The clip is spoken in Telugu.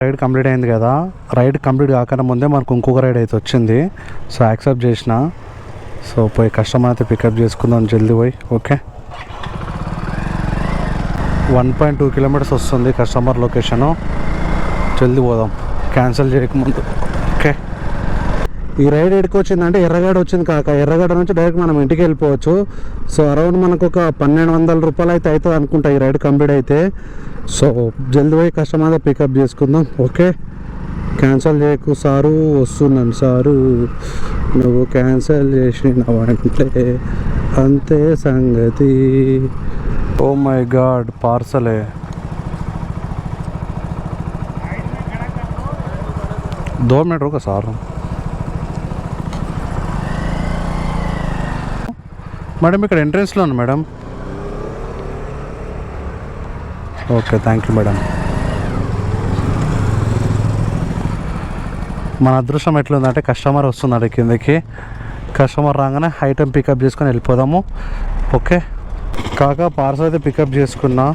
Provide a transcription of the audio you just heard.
రైడ్ కంప్లీట్ అయింది కదా, రైడ్ కంప్లీట్ కాకుండా ముందే మనకు ఇంకొక రైడ్ అయితే వచ్చింది. సో యాక్సెప్ట్ చేసిన. సో పోయి కస్టమర్ అయితే పికప్ చేసుకుందాం జల్దీ పోయి. ఓకే, 1.2 కిలోమీటర్స్ వస్తుంది కస్టమర్ లొకేషను. జల్దీ పోదాం క్యాన్సిల్ చేయకముందు. ఓకే, ఈ రైడ్ ఎక్కడికి వచ్చిందంటే ఎర్రగడ్డ వచ్చింది కాక. ఎర్రగడ్డ నుంచి డైరెక్ట్ మనం ఇంటికి వెళ్ళిపోవచ్చు. సో అరౌండ్ మనకు ఒక 1200 రూపాయలు అయితే అవుతుంది అనుకుంటా ఈ రైడ్ కంప్లీట్ అయితే. సో జల్దీ పోయి కస్టమర్ పికప్ చేసుకుందాం. ఓకే, క్యాన్సిల్ చేయకు సారు, వస్తున్నాను సారు, నువ్వు క్యాన్సిల్ చేసినవంటే అంతే సంగతి. ఓ మై గాడ్, పార్సలే. దో మినిట్ रुको సార్. మేడం ఇక్కడ ఎంట్రన్స్లో ఉంది madam. Okay, thank you madam. మన అదృష్టం ఎట్లుందంటే కస్టమర్ వస్తున్నాడు కిందకి. కస్టమర్ రాగానే ఐటెం పికప్ చేసుకొని వెళ్ళిపోదాము. ఓకే కాక, పార్సల్ అయితే పికప్ చేసుకున్నా.